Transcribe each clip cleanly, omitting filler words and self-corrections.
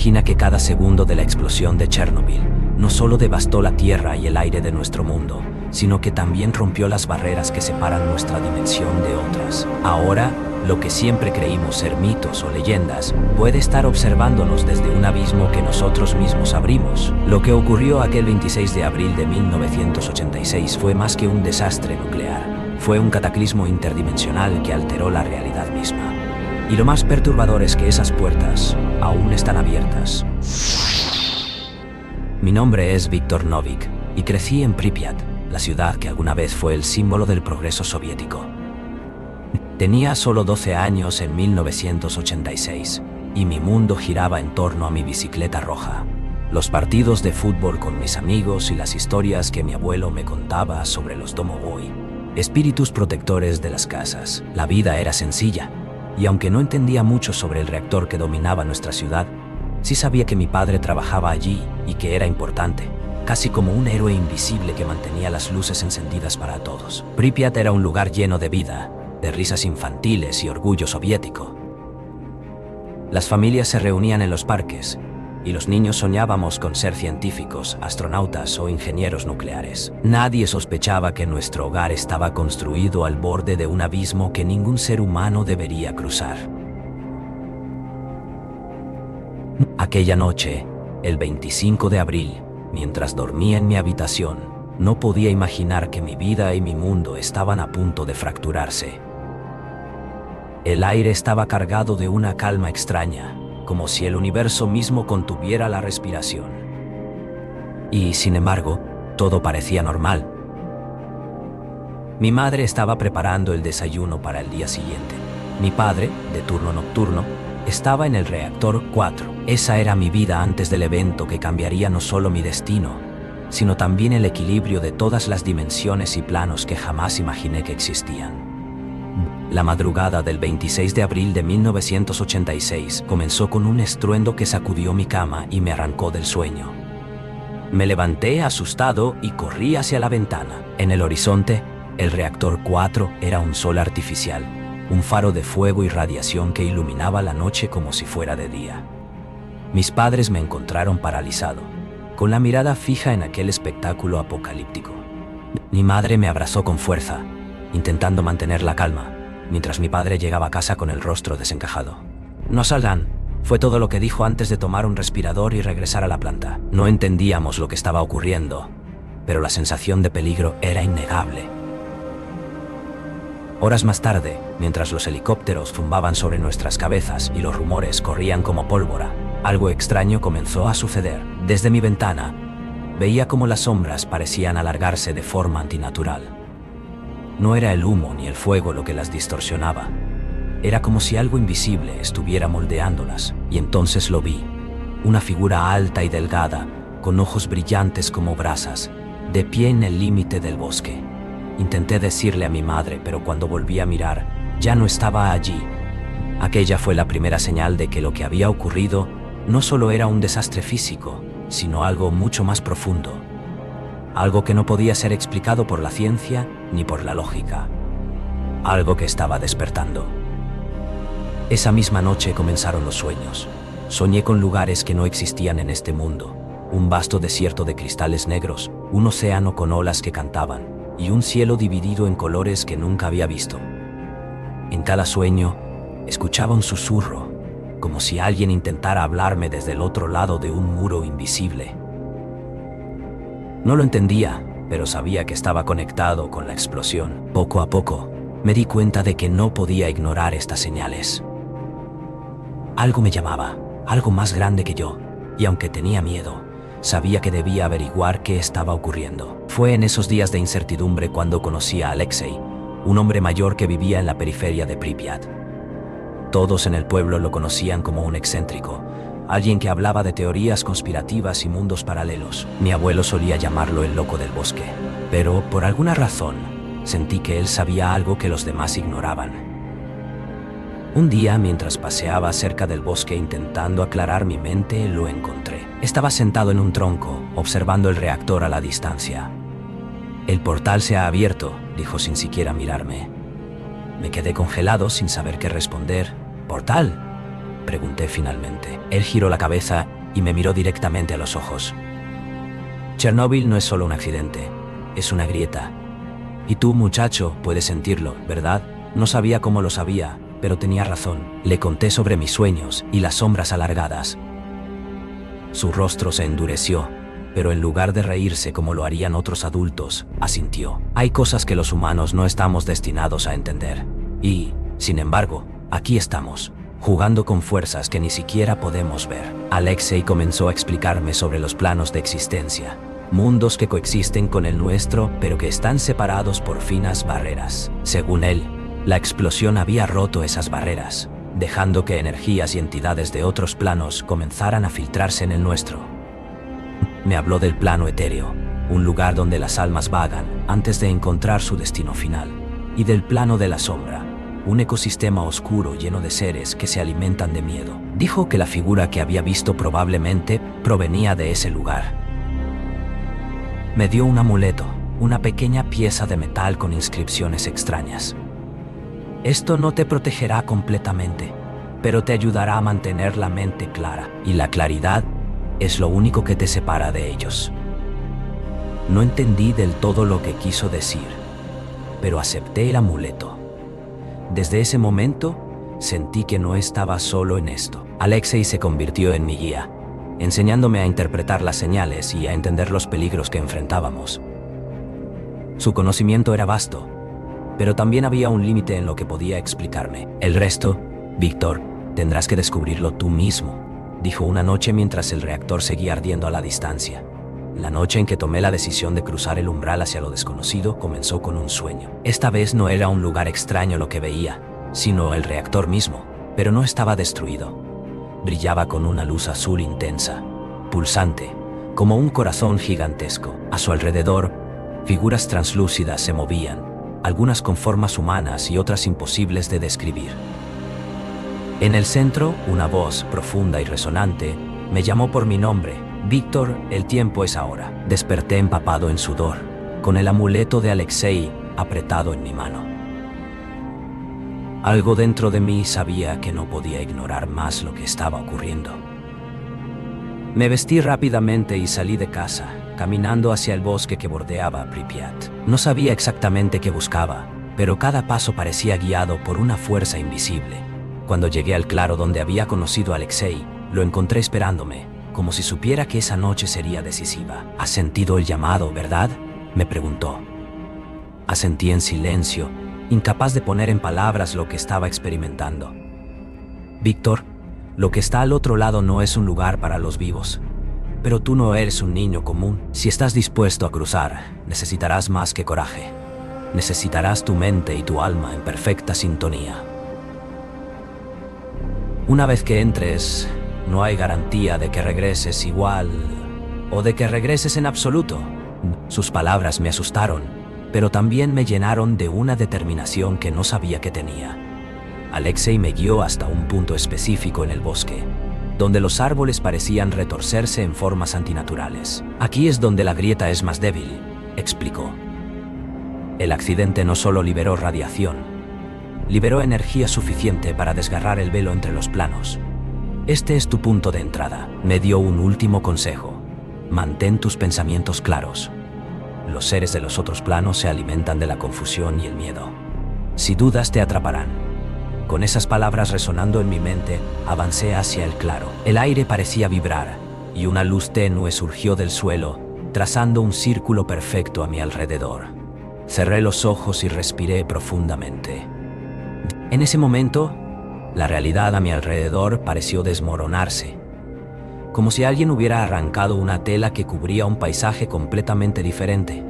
Imagina que cada segundo de la explosión de Chernobyl no solo devastó la tierra y el aire de nuestro mundo, sino que también rompió las barreras que separan nuestra dimensión de otras. Ahora, lo que siempre creímos ser mitos o leyendas puede estar observándonos desde un abismo que nosotros mismos abrimos. Lo que ocurrió aquel 26 de abril de 1986 fue más que un desastre nuclear. Fue un cataclismo interdimensional que alteró la realidad misma. Y lo más perturbador es que esas puertas aún están abiertas. Mi nombre es Viktor Novik y crecí en Pripyat, la ciudad que alguna vez fue el símbolo del progreso soviético. Tenía solo 12 años en 1986 y mi mundo giraba en torno a mi bicicleta roja, los partidos de fútbol con mis amigos y las historias que mi abuelo me contaba sobre los Domowoi, espíritus protectores de las casas. La vida era sencilla, y aunque no entendía mucho sobre el reactor que dominaba nuestra ciudad, sí sabía que mi padre trabajaba allí y que era importante, casi como un héroe invisible que mantenía las luces encendidas para todos. Pripyat era un lugar lleno de vida, de risas infantiles y orgullo soviético. Las familias se reunían en los parques, y los niños soñábamos con ser científicos, astronautas o ingenieros nucleares. Nadie sospechaba que nuestro hogar estaba construido al borde de un abismo que ningún ser humano debería cruzar. Aquella noche, el 25 de abril, mientras dormía en mi habitación, no podía imaginar que mi vida y mi mundo estaban a punto de fracturarse. El aire estaba cargado de una calma extraña, como si el universo mismo contuviera la respiración. Y, sin embargo, todo parecía normal. Mi madre estaba preparando el desayuno para el día siguiente. Mi padre, de turno nocturno, estaba en el reactor 4. Esa era mi vida antes del evento que cambiaría no solo mi destino, sino también el equilibrio de todas las dimensiones y planos que jamás imaginé que existían. La madrugada del 26 de abril de 1986 comenzó con un estruendo que sacudió mi cama y me arrancó del sueño. Me levanté asustado y corrí hacia la ventana. En el horizonte, el reactor 4 era un sol artificial, un faro de fuego y radiación que iluminaba la noche como si fuera de día. Mis padres me encontraron paralizado, con la mirada fija en aquel espectáculo apocalíptico. Mi madre me abrazó con fuerza, intentando mantener la calma, mientras mi padre llegaba a casa con el rostro desencajado. «No salgan», fue todo lo que dijo antes de tomar un respirador y regresar a la planta. No entendíamos lo que estaba ocurriendo, pero la sensación de peligro era innegable. Horas más tarde, mientras los helicópteros zumbaban sobre nuestras cabezas y los rumores corrían como pólvora, algo extraño comenzó a suceder. Desde mi ventana, veía cómo las sombras parecían alargarse de forma antinatural. No era el humo ni el fuego lo que las distorsionaba. Era como si algo invisible estuviera moldeándolas. Y entonces lo vi. Una figura alta y delgada, con ojos brillantes como brasas, de pie en el límite del bosque. Intenté decirle a mi madre, pero cuando volví a mirar, ya no estaba allí. Aquella fue la primera señal de que lo que había ocurrido no solo era un desastre físico, sino algo mucho más profundo. Algo que no podía ser explicado por la ciencia ni por la lógica. Algo que estaba despertando. Esa misma noche comenzaron los sueños. Soñé con lugares que no existían en este mundo. Un vasto desierto de cristales negros, un océano con olas que cantaban, y un cielo dividido en colores que nunca había visto. En cada sueño, escuchaba un susurro, como si alguien intentara hablarme desde el otro lado de un muro invisible. No lo entendía, pero sabía que estaba conectado con la explosión. Poco a poco, me di cuenta de que no podía ignorar estas señales. Algo me llamaba, algo más grande que yo, y aunque tenía miedo, sabía que debía averiguar qué estaba ocurriendo. Fue en esos días de incertidumbre cuando conocí a Alexei, un hombre mayor que vivía en la periferia de Pripyat. Todos en el pueblo lo conocían como un excéntrico, alguien que hablaba de teorías conspirativas y mundos paralelos. Mi abuelo solía llamarlo el loco del bosque, pero por alguna razón sentí que él sabía algo que los demás ignoraban. Un día, mientras paseaba cerca del bosque intentando aclarar mi mente, lo encontré. Estaba sentado en un tronco, observando el reactor a la distancia. «El portal se ha abierto», dijo sin siquiera mirarme. Me quedé congelado sin saber qué responder. «¿Portal?», pregunté finalmente. Él giró la cabeza y me miró directamente a los ojos. Chernóbil no es solo un accidente, es una grieta. Y tú, muchacho, puedes sentirlo, ¿verdad? No sabía cómo lo sabía, pero tenía razón. Le conté sobre mis sueños y las sombras alargadas. Su rostro se endureció, pero en lugar de reírse como lo harían otros adultos, asintió. Hay cosas que los humanos no estamos destinados a entender. Y, sin embargo, aquí estamos, jugando con fuerzas que ni siquiera podemos ver. Alexei comenzó a explicarme sobre los planos de existencia, mundos que coexisten con el nuestro, pero que están separados por finas barreras. Según él, la explosión había roto esas barreras, dejando que energías y entidades de otros planos comenzaran a filtrarse en el nuestro. Me habló del plano etéreo, un lugar donde las almas vagan antes de encontrar su destino final, y del plano de la sombra, un ecosistema oscuro lleno de seres que se alimentan de miedo. Dijo que la figura que había visto probablemente provenía de ese lugar. Me dio un amuleto, una pequeña pieza de metal con inscripciones extrañas. Esto no te protegerá completamente, pero te ayudará a mantener la mente clara, y la claridad es lo único que te separa de ellos. No entendí del todo lo que quiso decir, pero acepté el amuleto. Desde ese momento, sentí que no estaba solo en esto. Alexei se convirtió en mi guía, enseñándome a interpretar las señales y a entender los peligros que enfrentábamos. Su conocimiento era vasto, pero también había un límite en lo que podía explicarme. El resto, Víctor, tendrás que descubrirlo tú mismo, dijo una noche mientras el reactor seguía ardiendo a la distancia. La noche en que tomé la decisión de cruzar el umbral hacia lo desconocido comenzó con un sueño. Esta vez no era un lugar extraño lo que veía, sino el reactor mismo, pero no estaba destruido. Brillaba con una luz azul intensa, pulsante, como un corazón gigantesco. A su alrededor, figuras translúcidas se movían, algunas con formas humanas y otras imposibles de describir. En el centro, una voz profunda y resonante me llamó por mi nombre. Víctor, el tiempo es ahora. Desperté empapado en sudor, con el amuleto de Alexei apretado en mi mano. Algo dentro de mí sabía que no podía ignorar más lo que estaba ocurriendo. Me vestí rápidamente y salí de casa, caminando hacia el bosque que bordeaba Pripyat. No sabía exactamente qué buscaba, pero cada paso parecía guiado por una fuerza invisible. Cuando llegué al claro donde había conocido a Alexei, lo encontré esperándome, como si supiera que esa noche sería decisiva. ¿Has sentido el llamado, verdad?, me preguntó. Asentí en silencio, incapaz de poner en palabras lo que estaba experimentando. Víctor, lo que está al otro lado no es un lugar para los vivos. Pero tú no eres un niño común. Si estás dispuesto a cruzar, necesitarás más que coraje. Necesitarás tu mente y tu alma en perfecta sintonía. Una vez que entres, no hay garantía de que regreses igual o de que regreses en absoluto. Sus palabras me asustaron, pero también me llenaron de una determinación que no sabía que tenía. Alexei me guió hasta un punto específico en el bosque, donde los árboles parecían retorcerse en formas antinaturales. Aquí es donde la grieta es más débil, explicó. El accidente no solo liberó radiación, liberó energía suficiente para desgarrar el velo entre los planos. Este es tu punto de entrada. Me dio un último consejo. Mantén tus pensamientos claros. Los seres de los otros planos se alimentan de la confusión y el miedo. Si dudas, te atraparán. Con esas palabras resonando en mi mente, avancé hacia el claro. El aire parecía vibrar, y una luz tenue surgió del suelo, trazando un círculo perfecto a mi alrededor. Cerré los ojos y respiré profundamente. En ese momento, la realidad a mi alrededor pareció desmoronarse, como si alguien hubiera arrancado una tela que cubría un paisaje completamente diferente.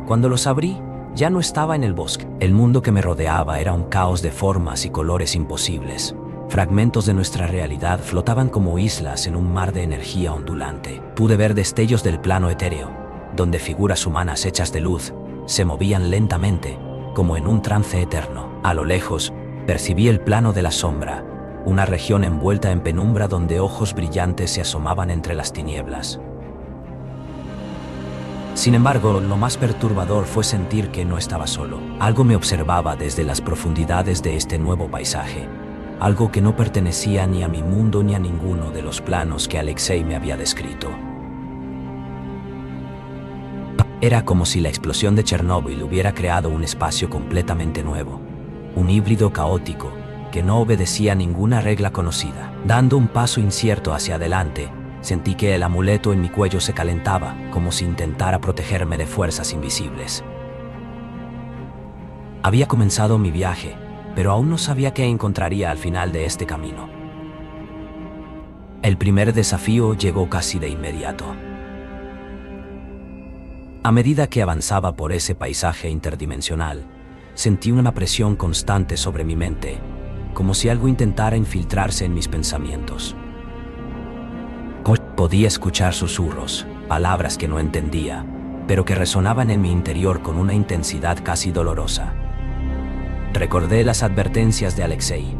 Cuando los abrí, ya no estaba en el bosque. El mundo que me rodeaba era un caos de formas y colores imposibles. Fragmentos de nuestra realidad flotaban como islas en un mar de energía ondulante. Pude ver destellos del plano etéreo, donde figuras humanas hechas de luz se movían lentamente, como en un trance eterno. A lo lejos, percibí el plano de la sombra, una región envuelta en penumbra donde ojos brillantes se asomaban entre las tinieblas. Sin embargo, lo más perturbador fue sentir que no estaba solo. Algo me observaba desde las profundidades de este nuevo paisaje, algo que no pertenecía ni a mi mundo ni a ninguno de los planos que Alexei me había descrito. Era como si la explosión de Chernóbil hubiera creado un espacio completamente nuevo, un híbrido caótico que no obedecía a ninguna regla conocida. Dando un paso incierto hacia adelante, sentí que el amuleto en mi cuello se calentaba, como si intentara protegerme de fuerzas invisibles. Había comenzado mi viaje, pero aún no sabía qué encontraría al final de este camino. El primer desafío llegó casi de inmediato. A medida que avanzaba por ese paisaje interdimensional, sentí una presión constante sobre mi mente, como si algo intentara infiltrarse en mis pensamientos. Podía escuchar susurros, palabras que no entendía, pero que resonaban en mi interior con una intensidad casi dolorosa. Recordé las advertencias de Alexei: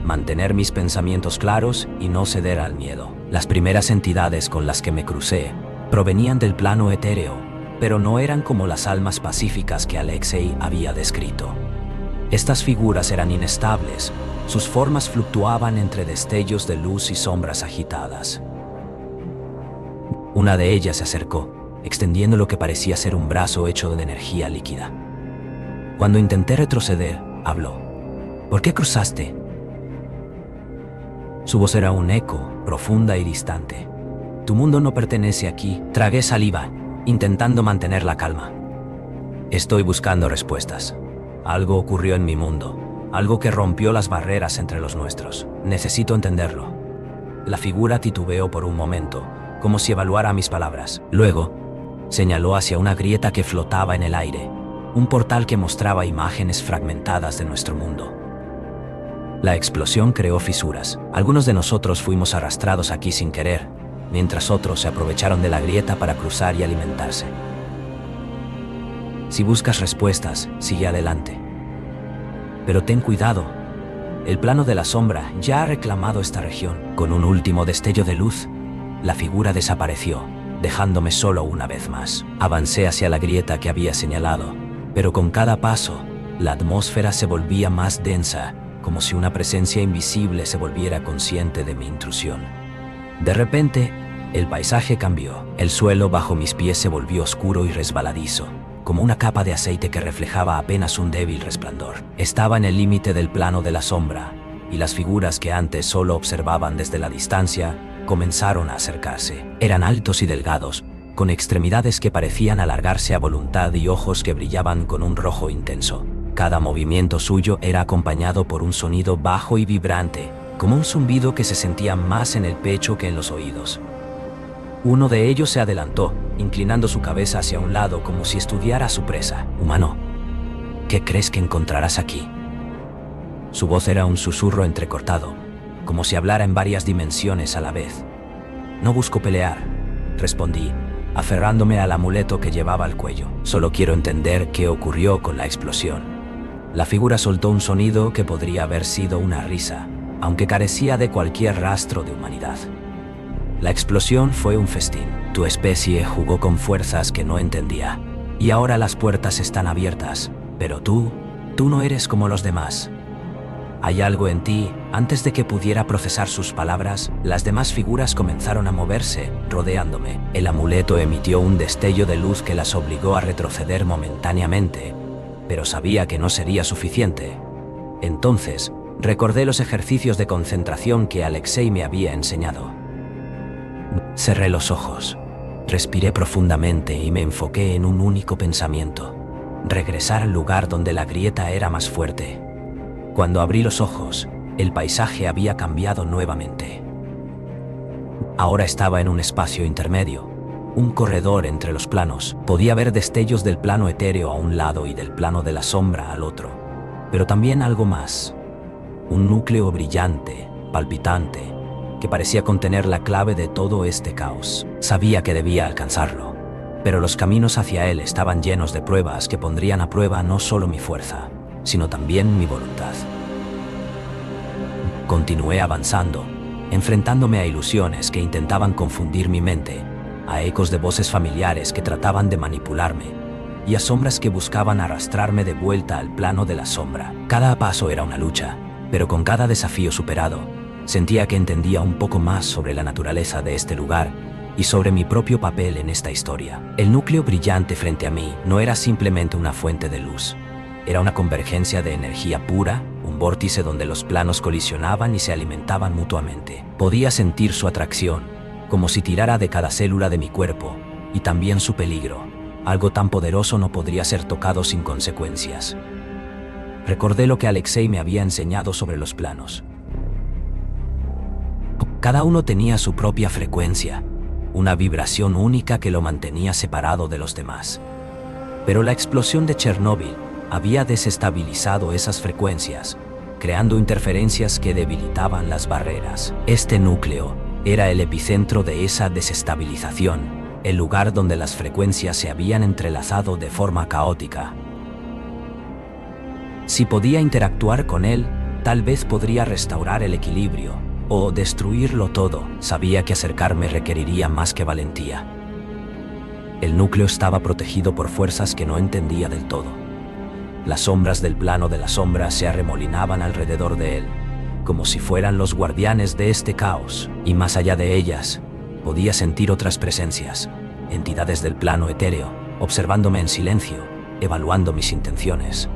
mantener mis pensamientos claros y no ceder al miedo. Las primeras entidades con las que me crucé provenían del plano etéreo, pero no eran como las almas pacíficas que Alexei había descrito. Estas figuras eran inestables, sus formas fluctuaban entre destellos de luz y sombras agitadas. Una de ellas se acercó, extendiendo lo que parecía ser un brazo hecho de energía líquida. Cuando intenté retroceder, habló. ¿Por qué cruzaste? Su voz era un eco, profunda y distante. Tu mundo no pertenece aquí. Tragué saliva, intentando mantener la calma. Estoy buscando respuestas. Algo ocurrió en mi mundo, algo que rompió las barreras entre los nuestros. Necesito entenderlo. La figura titubeó por un momento, como si evaluara mis palabras. Luego, señaló hacia una grieta que flotaba en el aire, un portal que mostraba imágenes fragmentadas de nuestro mundo. La explosión creó fisuras. Algunos de nosotros fuimos arrastrados aquí sin querer, mientras otros se aprovecharon de la grieta para cruzar y alimentarse. Si buscas respuestas, sigue adelante. Pero ten cuidado. El plano de la sombra ya ha reclamado esta región. Con un último destello de luz, la figura desapareció, dejándome solo una vez más. Avancé hacia la grieta que había señalado, pero con cada paso, la atmósfera se volvía más densa, como si una presencia invisible se volviera consciente de mi intrusión. De repente, el paisaje cambió. El suelo bajo mis pies se volvió oscuro y resbaladizo, como una capa de aceite que reflejaba apenas un débil resplandor. Estaba en el límite del plano de la sombra, y las figuras que antes solo observaban desde la distancia comenzaron a acercarse. Eran altos y delgados, con extremidades que parecían alargarse a voluntad y ojos que brillaban con un rojo intenso. Cada movimiento suyo era acompañado por un sonido bajo y vibrante, como un zumbido que se sentía más en el pecho que en los oídos. Uno de ellos se adelantó, inclinando su cabeza hacia un lado como si estudiara a su presa. Humano, ¿qué crees que encontrarás aquí? Su voz era un susurro entrecortado, como si hablara en varias dimensiones a la vez. No busco pelear, respondí, aferrándome al amuleto que llevaba al cuello. Solo quiero entender qué ocurrió con la explosión. La figura soltó un sonido que podría haber sido una risa, aunque carecía de cualquier rastro de humanidad. La explosión fue un festín. Tu especie jugó con fuerzas que no entendía. Y ahora las puertas están abiertas. Pero tú no eres como los demás. Hay algo en ti. Antes de que pudiera procesar sus palabras, las demás figuras comenzaron a moverse, rodeándome. El amuleto emitió un destello de luz que las obligó a retroceder momentáneamente, pero sabía que no sería suficiente. Entonces, recordé los ejercicios de concentración que Alexei me había enseñado. Cerré los ojos, respiré profundamente y me enfoqué en un único pensamiento: regresar al lugar donde la grieta era más fuerte. Cuando abrí los ojos, el paisaje había cambiado nuevamente. Ahora estaba en un espacio intermedio, un corredor entre los planos. Podía ver destellos del plano etéreo a un lado y del plano de la sombra al otro, pero también algo más. Un núcleo brillante, palpitante, que parecía contener la clave de todo este caos. Sabía que debía alcanzarlo, pero los caminos hacia él estaban llenos de pruebas que pondrían a prueba no solo mi fuerza, sino también mi voluntad. Continué avanzando, enfrentándome a ilusiones que intentaban confundir mi mente, a ecos de voces familiares que trataban de manipularme, y a sombras que buscaban arrastrarme de vuelta al plano de la sombra. Cada paso era una lucha, Pero con cada desafío superado, sentía que entendía un poco más sobre la naturaleza de este lugar y sobre mi propio papel en esta historia. El núcleo brillante frente a mí no era simplemente una fuente de luz. Era una convergencia de energía pura, un vórtice donde los planos colisionaban y se alimentaban mutuamente. Podía sentir su atracción, como si tirara de cada célula de mi cuerpo, y también su peligro. Algo tan poderoso no podría ser tocado sin consecuencias. Recordé lo que Alexei me había enseñado sobre los planos. Cada uno tenía su propia frecuencia, una vibración única que lo mantenía separado de los demás. Pero la explosión de Chernóbil había desestabilizado esas frecuencias, creando interferencias que debilitaban las barreras. Este núcleo era el epicentro de esa desestabilización, el lugar donde las frecuencias se habían entrelazado de forma caótica. Si podía interactuar con él, tal vez podría restaurar el equilibrio o destruirlo todo. Sabía que acercarme requeriría más que valentía. El núcleo estaba protegido por fuerzas que no entendía del todo. Las sombras del plano de las sombras se arremolinaban alrededor de él, como si fueran los guardianes de este caos, y más allá de ellas, podía sentir otras presencias, entidades del plano etéreo, observándome en silencio, evaluando mis intenciones.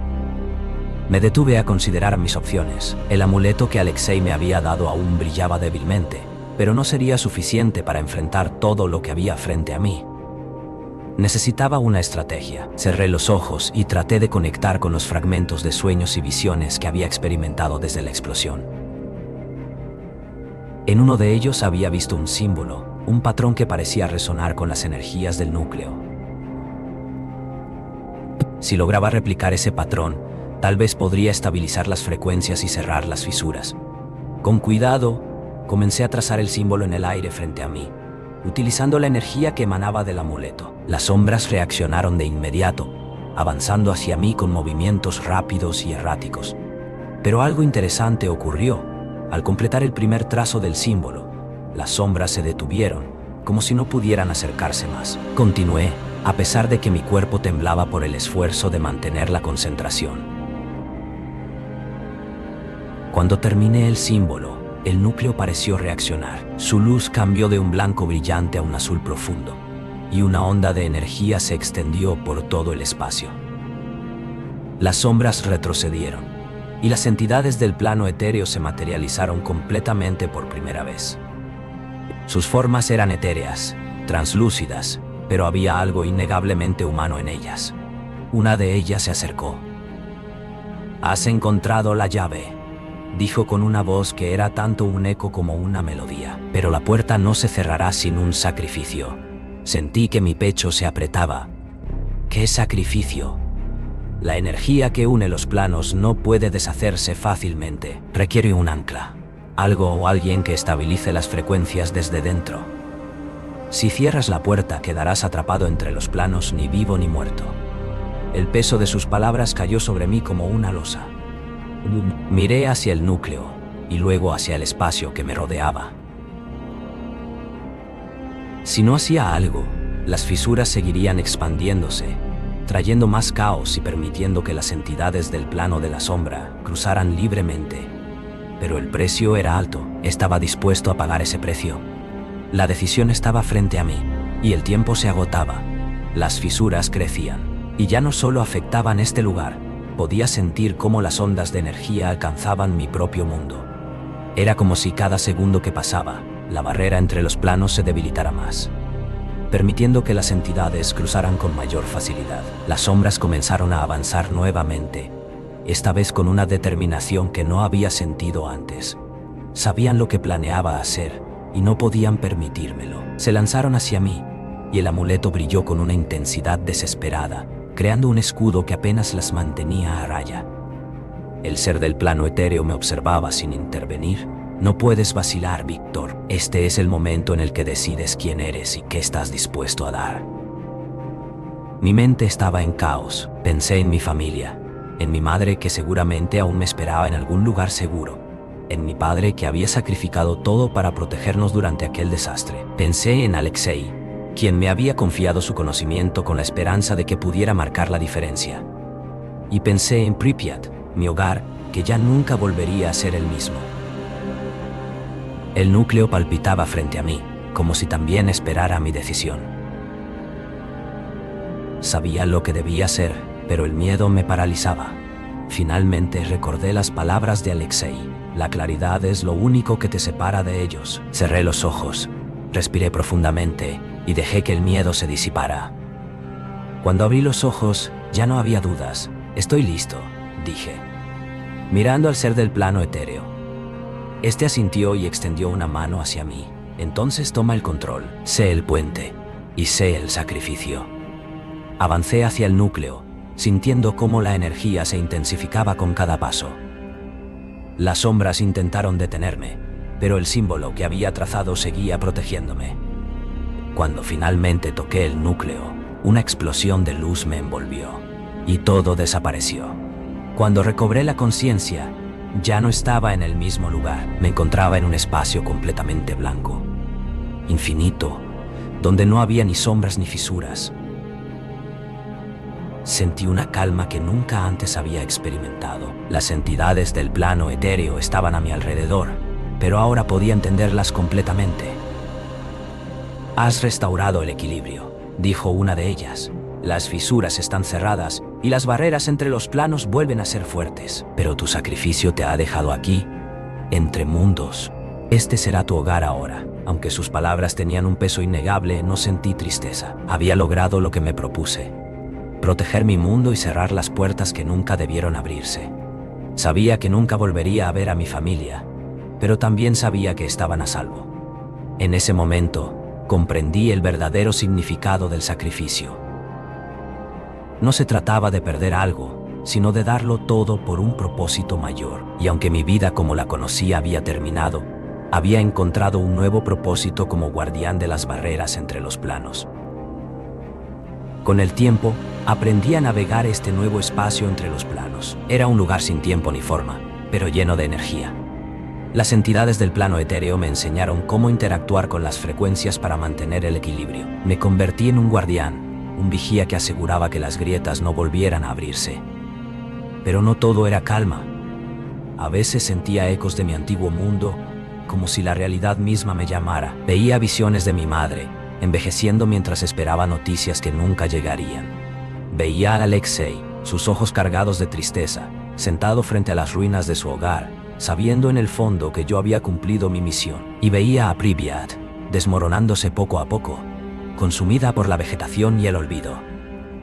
Me detuve a considerar mis opciones. El amuleto que Alexei me había dado aún brillaba débilmente, pero no sería suficiente para enfrentar todo lo que había frente a mí. Necesitaba una estrategia. Cerré los ojos y traté de conectar con los fragmentos de sueños y visiones que había experimentado desde la explosión. En uno de ellos había visto un símbolo, un patrón que parecía resonar con las energías del núcleo. Si lograba replicar ese patrón, tal vez podría estabilizar las frecuencias y cerrar las fisuras. Con cuidado, comencé a trazar el símbolo en el aire frente a mí, utilizando la energía que emanaba del amuleto. Las sombras reaccionaron de inmediato, avanzando hacia mí con movimientos rápidos y erráticos. Pero algo interesante ocurrió. Al completar el primer trazo del símbolo, las sombras se detuvieron, como si no pudieran acercarse más. Continué, a pesar de que mi cuerpo temblaba por el esfuerzo de mantener la concentración. Cuando terminé el símbolo, el núcleo pareció reaccionar. Su luz cambió de un blanco brillante a un azul profundo, y una onda de energía se extendió por todo el espacio. Las sombras retrocedieron, y las entidades del plano etéreo se materializaron completamente por primera vez. Sus formas eran etéreas, translúcidas, pero había algo innegablemente humano en ellas. Una de ellas se acercó. «Has encontrado la llave», dijo con una voz que era tanto un eco como una melodía. «Pero la puerta no se cerrará sin un sacrificio». Sentí que mi pecho se apretaba. ¿Qué sacrificio? La energía que une los planos no puede deshacerse fácilmente. Requiere un ancla, algo o alguien que estabilice las frecuencias desde dentro. Si cierras la puerta, quedarás atrapado entre los planos, ni vivo ni muerto. El peso de sus palabras cayó sobre mí como una losa. Miré hacia el núcleo y luego hacia el espacio que me rodeaba. Si no hacía algo, las fisuras seguirían expandiéndose, trayendo más caos y permitiendo que las entidades del plano de la sombra cruzaran libremente. Pero el precio era alto. Estaba dispuesto a pagar ese precio. La decisión estaba frente a mí, y el tiempo se agotaba. Las fisuras crecían, y ya no solo afectaban este lugar. Podía sentir cómo las ondas de energía alcanzaban mi propio mundo. Era como si cada segundo que pasaba, la barrera entre los planos se debilitara más, permitiendo que las entidades cruzaran con mayor facilidad. Las sombras comenzaron a avanzar nuevamente, esta vez con una determinación que no había sentido antes. Sabían lo que planeaba hacer y no podían permitírmelo. Se lanzaron hacia mí, y el amuleto brilló con una intensidad desesperada, creando un escudo que apenas las mantenía a raya. El ser del plano etéreo me observaba sin intervenir. No puedes vacilar, Víctor. Este es el momento en el que decides quién eres y qué estás dispuesto a dar. Mi mente estaba en caos. Pensé en mi familia, en mi madre que seguramente aún me esperaba en algún lugar seguro, en mi padre que había sacrificado todo para protegernos durante aquel desastre. Pensé en Alexei, quien me había confiado su conocimiento con la esperanza de que pudiera marcar la diferencia. Y pensé en Pripyat, mi hogar, que ya nunca volvería a ser el mismo. El núcleo palpitaba frente a mí, como si también esperara mi decisión. Sabía lo que debía hacer, pero el miedo me paralizaba. Finalmente recordé las palabras de Alexei: la claridad es lo único que te separa de ellos. Cerré los ojos, respiré profundamente y dejé que el miedo se disipara. Cuando abrí los ojos, ya no había dudas. Estoy listo, dije, mirando al ser del plano etéreo. Este asintió y extendió una mano hacia mí. Entonces toma el control. Sé el puente y sé el sacrificio. Avancé hacia el núcleo, sintiendo cómo la energía se intensificaba con cada paso. Las sombras intentaron detenerme, pero el símbolo que había trazado seguía protegiéndome. Cuando finalmente toqué el núcleo, una explosión de luz me envolvió y todo desapareció. Cuando recobré la conciencia, ya no estaba en el mismo lugar. Me encontraba en un espacio completamente blanco, infinito, donde no había ni sombras ni fisuras. Sentí una calma que nunca antes había experimentado. Las entidades del plano etéreo estaban a mi alrededor, pero ahora podía entenderlas completamente. Has restaurado el equilibrio, dijo una de ellas. Las fisuras están cerradas y las barreras entre los planos vuelven a ser fuertes. Pero tu sacrificio te ha dejado aquí, entre mundos. Este será tu hogar ahora. Aunque sus palabras tenían un peso innegable, no sentí tristeza. Había logrado lo que me propuse: proteger mi mundo y cerrar las puertas que nunca debieron abrirse. Sabía que nunca volvería a ver a mi familia, pero también sabía que estaban a salvo. En ese momento, comprendí el verdadero significado del sacrificio. No se trataba de perder algo, sino de darlo todo por un propósito mayor. Y aunque mi vida como la conocía había terminado, había encontrado un nuevo propósito como guardián de las barreras entre los planos. Con el tiempo, aprendí a navegar este nuevo espacio entre los planos. Era un lugar sin tiempo ni forma, pero lleno de energía. Las entidades del plano etéreo me enseñaron cómo interactuar con las frecuencias para mantener el equilibrio. Me convertí en un guardián, un vigía que aseguraba que las grietas no volvieran a abrirse. Pero no todo era calma. A veces sentía ecos de mi antiguo mundo, como si la realidad misma me llamara. Veía visiones de mi madre, envejeciendo mientras esperaba noticias que nunca llegarían. Veía a Alexei, sus ojos cargados de tristeza, sentado frente a las ruinas de su hogar, sabiendo en el fondo que yo había cumplido mi misión. Y veía a Pripyat, desmoronándose poco a poco, consumida por la vegetación y el olvido,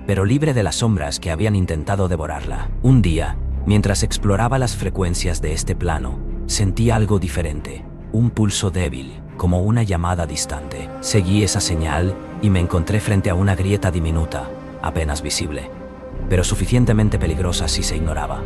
pero libre de las sombras que habían intentado devorarla. Un día, mientras exploraba las frecuencias de este plano, sentí algo diferente, un pulso débil, como una llamada distante. Seguí esa señal y me encontré frente a una grieta diminuta, apenas visible, pero suficientemente peligrosa si se ignoraba.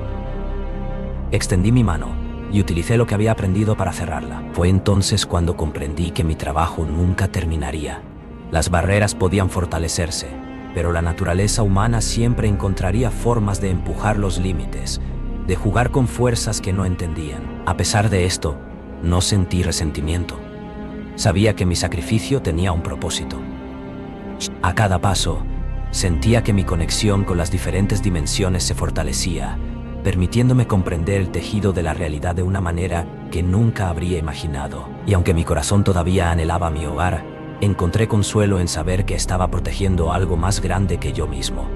Extendí mi mano y utilicé lo que había aprendido para cerrarla. Fue entonces cuando comprendí que mi trabajo nunca terminaría. Las barreras podían fortalecerse, pero la naturaleza humana siempre encontraría formas de empujar los límites, de jugar con fuerzas que no entendían. A pesar de esto, no sentí resentimiento. Sabía que mi sacrificio tenía un propósito. A cada paso, sentía que mi conexión con las diferentes dimensiones se fortalecía, permitiéndome comprender el tejido de la realidad de una manera que nunca habría imaginado. Y aunque mi corazón todavía anhelaba mi hogar, encontré consuelo en saber que estaba protegiendo algo más grande que yo mismo.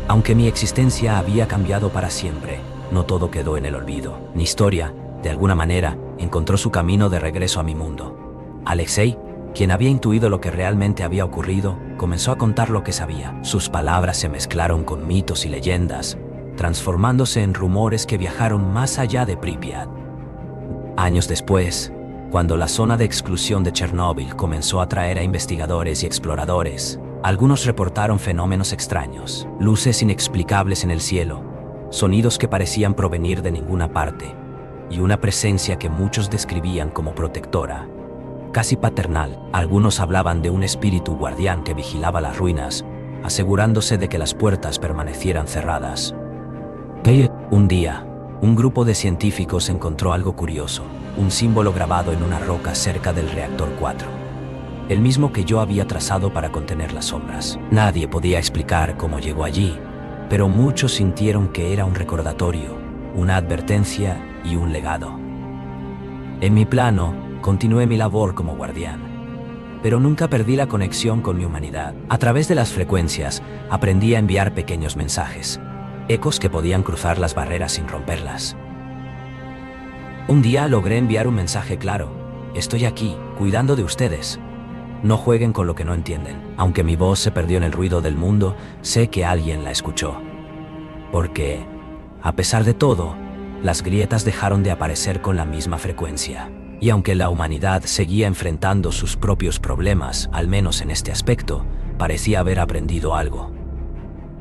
Aunque mi existencia había cambiado para siempre, no todo quedó en el olvido. Mi historia, de alguna manera, encontró su camino de regreso a mi mundo. Alexei, quien había intuido lo que realmente había ocurrido, comenzó a contar lo que sabía. Sus palabras se mezclaron con mitos y leyendas, transformándose en rumores que viajaron más allá de Pripyat. Años después, cuando la zona de exclusión de Chernóbil comenzó a atraer a investigadores y exploradores, algunos reportaron fenómenos extraños, luces inexplicables en el cielo, sonidos que parecían provenir de ninguna parte, y una presencia que muchos describían como protectora, casi paternal. Algunos hablaban de un espíritu guardián que vigilaba las ruinas, asegurándose de que las puertas permanecieran cerradas. Un día, un grupo de científicos encontró algo curioso, un símbolo grabado en una roca cerca del reactor 4. El mismo que yo había trazado para contener las sombras. Nadie podía explicar cómo llegó allí, pero muchos sintieron que era un recordatorio, una advertencia y un legado. En mi plano, continué mi labor como guardián, pero nunca perdí la conexión con mi humanidad. A través de las frecuencias, aprendí a enviar pequeños mensajes, ecos que podían cruzar las barreras sin romperlas. Un día logré enviar un mensaje claro: estoy aquí, cuidando de ustedes. No jueguen con lo que no entienden. Aunque mi voz se perdió en el ruido del mundo, sé que alguien la escuchó. Porque, a pesar de todo, las grietas dejaron de aparecer con la misma frecuencia. Y aunque la humanidad seguía enfrentando sus propios problemas, al menos en este aspecto, parecía haber aprendido algo.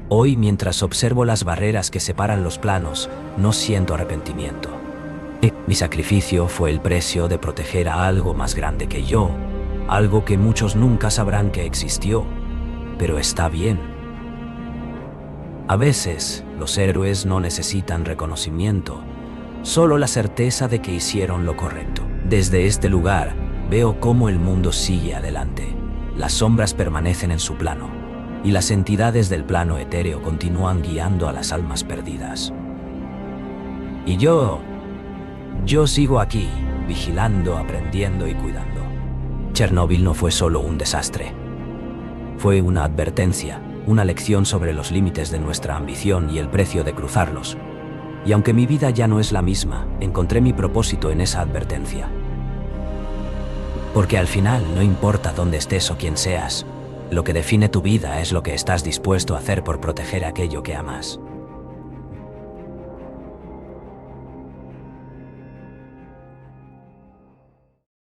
Hoy, mientras observo las barreras que separan los planos, no siento arrepentimiento. Mi sacrificio fue el precio de proteger a algo más grande que yo, algo que muchos nunca sabrán que existió, pero está bien. A veces, los héroes no necesitan reconocimiento, solo la certeza de que hicieron lo correcto. Desde este lugar, veo cómo el mundo sigue adelante. Las sombras permanecen en su plano, y las entidades del plano etéreo continúan guiando a las almas perdidas. Y yo sigo aquí, vigilando, aprendiendo y cuidando. Chernóbil no fue solo un desastre. Fue una advertencia, una lección sobre los límites de nuestra ambición y el precio de cruzarlos. Y aunque mi vida ya no es la misma, encontré mi propósito en esa advertencia. Porque al final no importa dónde estés o quién seas, lo que define tu vida es lo que estás dispuesto a hacer por proteger aquello que amas.